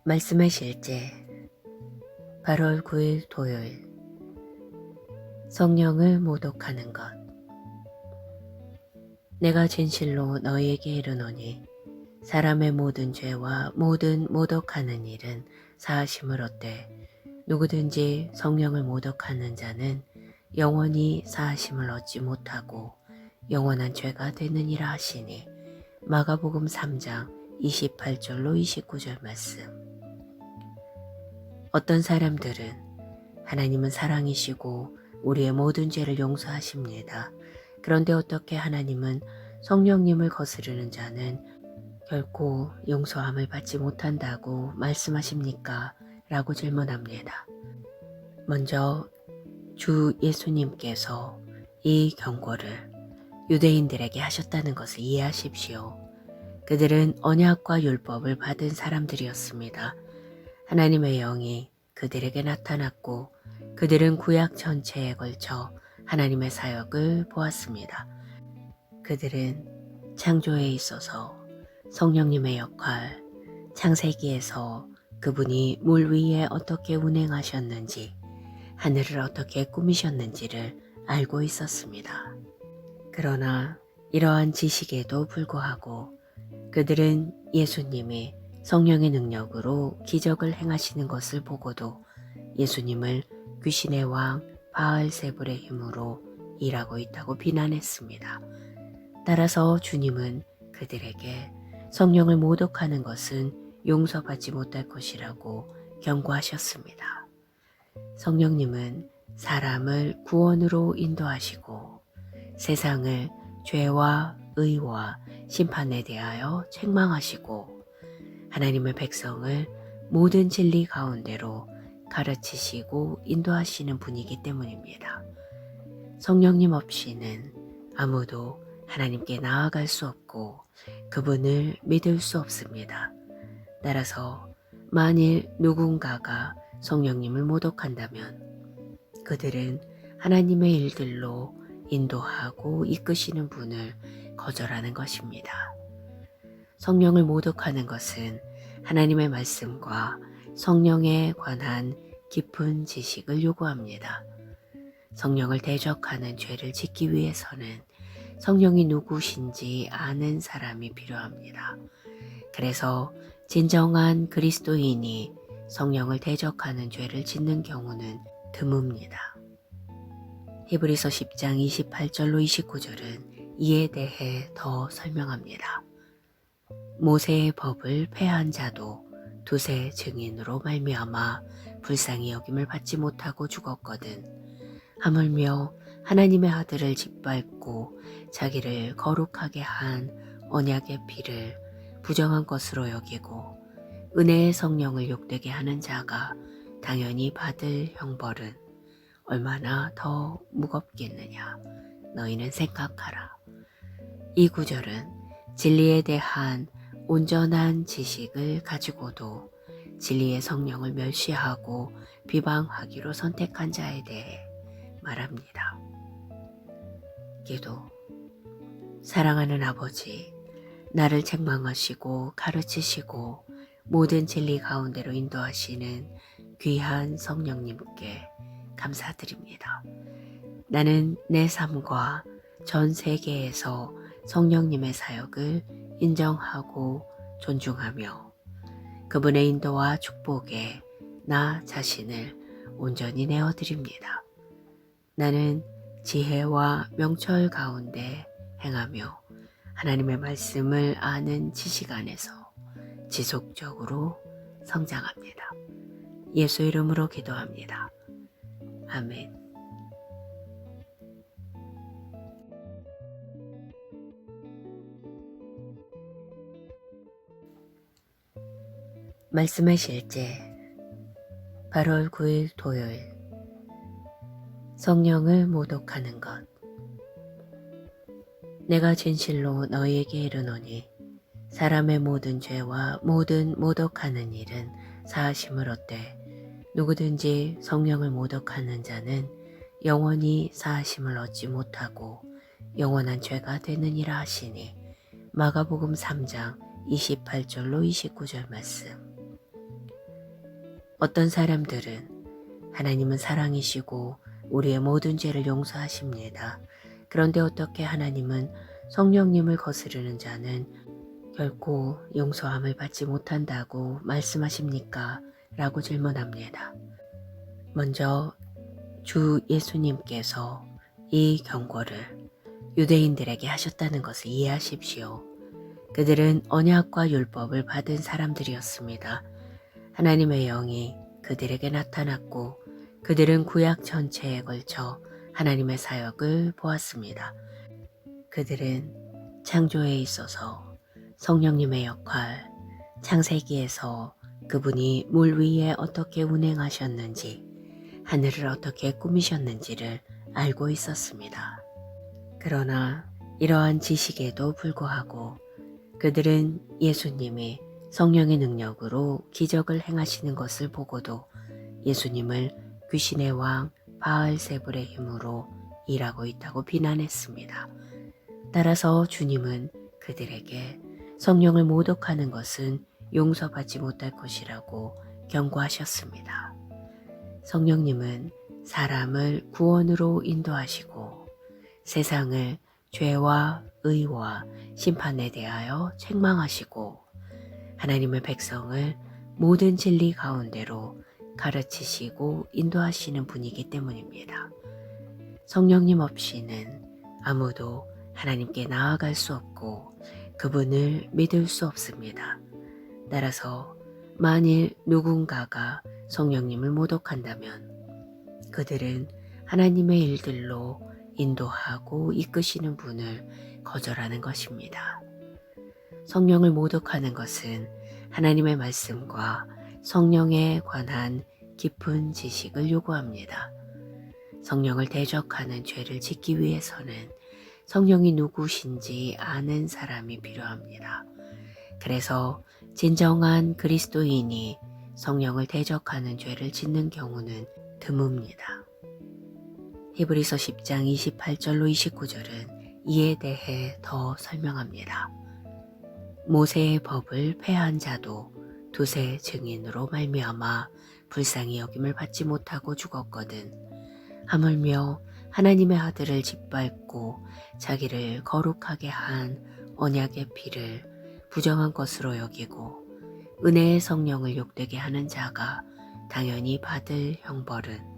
말씀의 실제 8월 9일 토요일. 성령을 모독하는 것. 내가 진실로 너희에게 이르노니 사람의 모든 죄와 모든 모독하는 일은 사하심을 얻되 누구든지 성령을 모독하는 자는 영원히 사하심을 얻지 못하고 영원한 죄가 되느니라 하시니. 마가복음 3장 28절로 29절 말씀. 어떤 사람들은 하나님은 사랑이시고 우리의 모든 죄를 용서하십니다. 그런데 어떻게 하나님은 성령님을 거스르는 자는 결코 용서함을 받지 못한다고 말씀하십니까? 라고 질문합니다. 먼저 주 예수님께서 이 경고를 유대인들에게 하셨다는 것을 이해하십시오. 그들은 언약과 율법을 받은 사람들이었습니다. 하나님의 영이 그들에게 나타났고 그들은 구약 전체에 걸쳐 하나님의 사역을 보았습니다. 그들은 창조에 있어서 성령님의 역할, 창세기에서 그분이 물 위에 어떻게 운행하셨는지, 하늘을 어떻게 꾸미셨는지를 알고 있었습니다. 그러나 이러한 지식에도 불구하고 그들은 예수님이 성령의 능력으로 기적을 행하시는 것을 보고도 예수님을 귀신의 왕 바알세불의 힘으로 일하고 있다고 비난했습니다. 따라서 주님은 그들에게 성령을 모독하는 것은 용서받지 못할 것이라고 경고하셨습니다. 성령님은 사람을 구원으로 인도하시고 세상을 죄와 의와 심판에 대하여 책망하시고 하나님의 백성을 모든 진리 가운데로 가르치시고 인도하시는 분이기 때문입니다. 성령님 없이는 아무도 하나님께 나아갈 수 없고 그분을 믿을 수 없습니다. 따라서 만일 누군가가 성령님을 모독한다면 그들은 하나님의 일들로 인도하고 이끄시는 분을 거절하는 것입니다. 성령을 모독하는 것은 하나님의 말씀과 성령에 관한 깊은 지식을 요구합니다. 성령을 대적하는 죄를 짓기 위해서는 성령이 누구신지 아는 사람이 필요합니다. 그래서 진정한 그리스도인이 성령을 대적하는 죄를 짓는 경우는 드뭅니다. 히브리서 10장 28절로 29절은 이에 대해 더 설명합니다. 모세의 법을 폐한 자도 두세 증인으로 말미암아 불쌍히 여김을 받지 못하고 죽었거든. 하물며 하나님의 아들을 짓밟고 자기를 거룩하게 한 언약의 피를 부정한 것으로 여기고 은혜의 성령을 욕되게 하는 자가 당연히 받을 형벌은 얼마나 더 무겁겠느냐. 너희는 생각하라. 이 구절은 진리에 대한 온전한 지식을 가지고도 진리의 성령을 멸시하고 비방하기로 선택한 자에 대해 말합니다. 기도. 사랑하는 아버지, 나를 책망하시고 가르치시고 모든 진리 가운데로 인도하시는 귀한 성령님께 감사드립니다. 나는 내 삶과 전 세계에서 성령님의 사역을 인정하고 존중하며 그분의 인도와 축복에 나 자신을 온전히 내어드립니다. 나는 지혜와 명철 가운데 행하며 하나님의 말씀을 아는 지식 안에서 지속적으로 성장합니다. 예수 이름으로 기도합니다. 아멘. 말씀의 실제 8월 9일 토요일. 성령을 모독하는 것. 내가 진실로 너희에게 이르노니 사람의 모든 죄와 모든 모독하는 일은 사하심을 얻되 누구든지 성령을 모독하는 자는 영원히 사하심을 얻지 못하고 영원한 죄가 되느니라 하시니 마가복음 3장 28절로 29절 말씀. 어떤 사람들은 하나님은 사랑이시고 우리의 모든 죄를 용서하십니다. 그런데 어떻게 하나님은 성령님을 거스르는 자는 결코 용서함을 받지 못한다고 말씀하십니까? 라고 질문합니다. 먼저 주 예수님께서 이 경고를 유대인들에게 하셨다는 것을 이해하십시오. 그들은 언약과 율법을 받은 사람들이었습니다. 하나님의 영이 그들에게 나타났고 그들은 구약 전체에 걸쳐 하나님의 사역을 보았습니다. 그들은 창조에 있어서 성령님의 역할, 창세기에서 그분이 물 위에 어떻게 운행하셨는지, 하늘을 어떻게 꾸미셨는지를 알고 있었습니다. 그러나 이러한 지식에도 불구하고 그들은 예수님이 성령의 능력으로 기적을 행하시는 것을 보고도 예수님을 귀신의 왕 바알세불의 힘으로 일하고 있다고 비난했습니다. 따라서 주님은 그들에게 성령을 모독하는 것은 용서받지 못할 것이라고 경고하셨습니다. 성령님은 사람을 구원으로 인도하시고 세상을 죄와 의와 심판에 대하여 책망하시고 하나님의 백성을 모든 진리 가운데로 가르치시고 인도하시는 분이기 때문입니다. 성령님 없이는 아무도 하나님께 나아갈 수 없고 그분을 믿을 수 없습니다. 따라서 만일 누군가가 성령님을 모독한다면 그들은 하나님의 일들로 인도하고 이끄시는 분을 거절하는 것입니다. 성령을 모독하는 것은 하나님의 말씀과 성령에 관한 깊은 지식을 요구합니다. 성령을 대적하는 죄를 짓기 위해서는 성령이 누구신지 아는 사람이 필요합니다. 그래서 진정한 그리스도인이 성령을 대적하는 죄를 짓는 경우는 드뭅니다. 히브리서 10장 28절로 29절은 이에 대해 더 설명합니다. 모세의 법을 폐한 자도 두세 증인으로 말미암아 불쌍히 여김을 받지 못하고 죽었거든. 하물며 하나님의 아들을 짓밟고 자기를 거룩하게 한 언약의 피를 부정한 것으로 여기고 은혜의 성령을 욕되게 하는 자가 당연히 받을 형벌은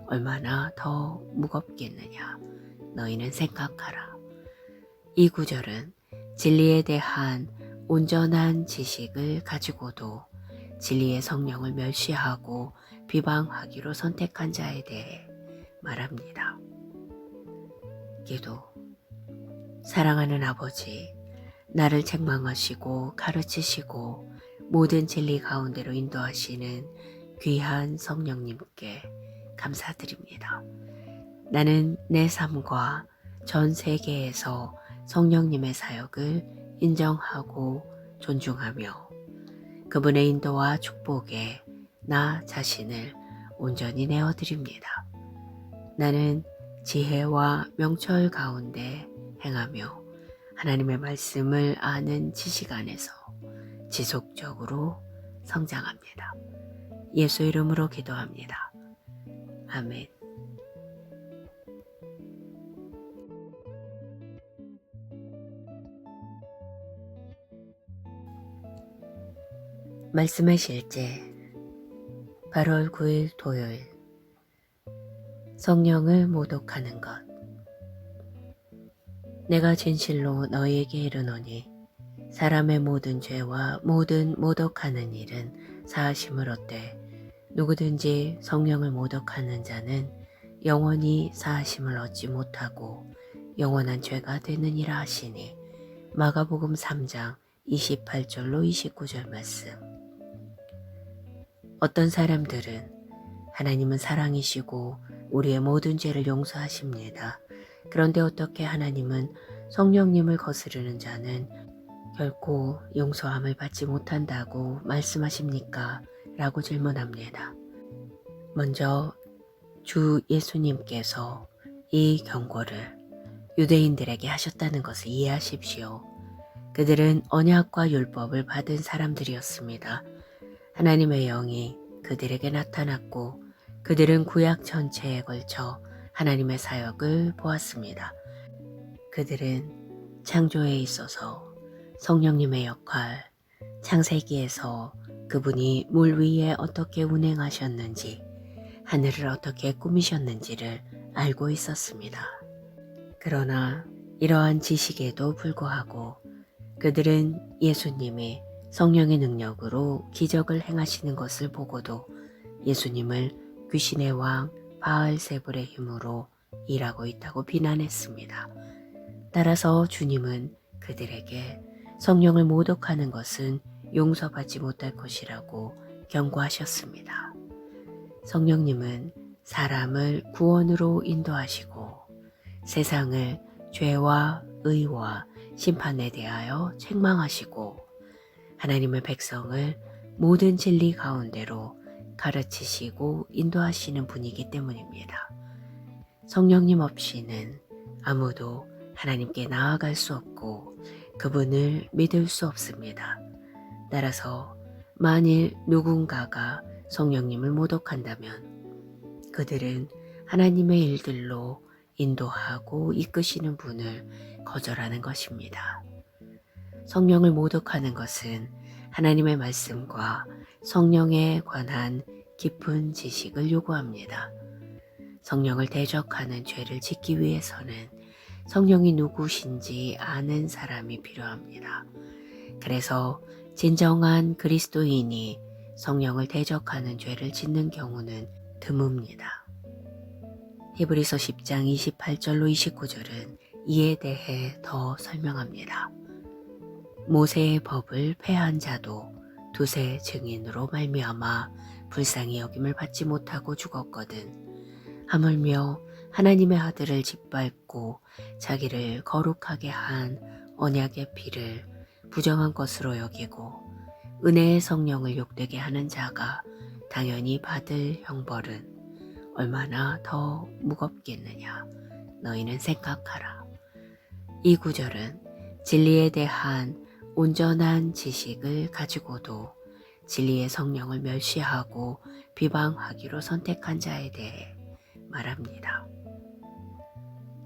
얼마나 더 무겁겠느냐. 너희는 생각하라. 이 구절은 진리에 대한 온전한 지식을 가지고도 진리의 성령을 멸시하고 비방하기로 선택한 자에 대해 말합니다. 기도. 사랑하는 아버지, 나를 책망하시고 가르치시고 모든 진리 가운데로 인도하시는 귀한 성령님께 감사드립니다. 나는 내 삶과 전 세계에서 성령님의 사역을 인정하고 존중하며 그분의 인도와 축복에 나 자신을 온전히 내어드립니다. 나는 지혜와 명철 가운데 행하며 하나님의 말씀을 아는 지식 안에서 지속적으로 성장합니다. 예수 이름으로 기도합니다. 아멘. 말씀의 실제 8월 9일 토요일 성령을 모독하는 것. 내가 진실로 너희에게 이르노니 사람의 모든 죄와 모든 모독하는 일은 사하심을 얻되 누구든지 성령을 모독하는 자는 영원히 사하심을 얻지 못하고 영원한 죄가 되느니라 하시니 마가복음 3장 28절로 29절 말씀. 어떤 사람들은 하나님은 사랑이시고 우리의 모든 죄를 용서하십니다. 그런데 어떻게 하나님은 성령님을 거스르는 자는 결코 용서함을 받지 못한다고 말씀하십니까? 라고 질문합니다. 먼저 주 예수님께서 이 경고를 유대인들에게 하셨다는 것을 이해하십시오. 그들은 언약과 율법을 받은 사람들이었습니다. 하나님의 영이 그들에게 나타났고 그들은 구약 전체에 걸쳐 하나님의 사역을 보았습니다. 그들은 창조에 있어서 성령님의 역할, 창세기에서 그분이 물 위에 어떻게 운행하셨는지, 하늘을 어떻게 꾸미셨는지를 알고 있었습니다. 그러나 이러한 지식에도 불구하고 그들은 예수님이 성령의 능력으로 기적을 행하시는 것을 보고도 예수님을 귀신의 왕 바알세불의 힘으로 일하고 있다고 비난했습니다. 따라서 주님은 그들에게 성령을 모독하는 것은 용서받지 못할 것이라고 경고하셨습니다. 성령님은 사람을 구원으로 인도하시고 세상을 죄와 의와 심판에 대하여 책망하시고 하나님의 백성을 모든 진리 가운데로 가르치시고 인도하시는 분이기 때문입니다. 성령님 없이는 아무도 하나님께 나아갈 수 없고 그분을 믿을 수 없습니다. 따라서 만일 누군가가 성령님을 모독한다면 그들은 하나님의 일들로 인도하고 이끄시는 분을 거절하는 것입니다. 성령을 모독하는 것은 하나님의 말씀과 성령에 관한 깊은 지식을 요구합니다. 성령을 대적하는 죄를 짓기 위해서는 성령이 누구신지 아는 사람이 필요합니다. 그래서 진정한 그리스도인이 성령을 대적하는 죄를 짓는 경우는 드뭅니다. 히브리서 10장 28절로 29절은 이에 대해 더 설명합니다. 모세의 법을 폐한 자도 두세 증인으로 말미암아 불쌍히 여김을 받지 못하고 죽었거든. 하물며 하나님의 아들을 짓밟고 자기를 거룩하게 한 언약의 피를 부정한 것으로 여기고 은혜의 성령을 욕되게 하는 자가 당연히 받을 형벌은 얼마나 더 무겁겠느냐 너희는 생각하라. 이 구절은 진리에 대한 온전한 지식을 가지고도 진리의 성령을 멸시하고 비방하기로 선택한 자에 대해 말합니다.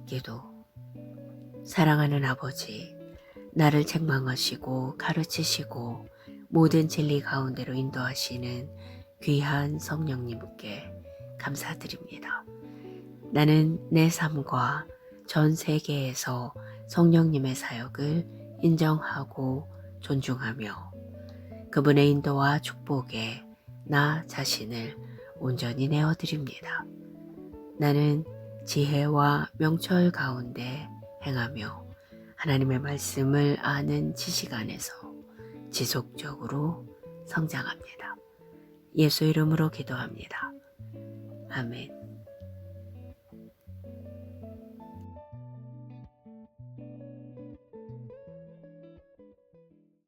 기도. 사랑하는 아버지, 나를 책망하시고 가르치시고 모든 진리 가운데로 인도하시는 귀한 성령님께 감사드립니다. 나는 내 삶과 전 세계에서 성령님의 사역을 인정하고 존중하며 그분의 인도와 축복에 나 자신을 온전히 내어드립니다. 나는 지혜와 명철 가운데 행하며 하나님의 말씀을 아는 지식 안에서 지속적으로 성장합니다. 예수 이름으로 기도합니다. 아멘.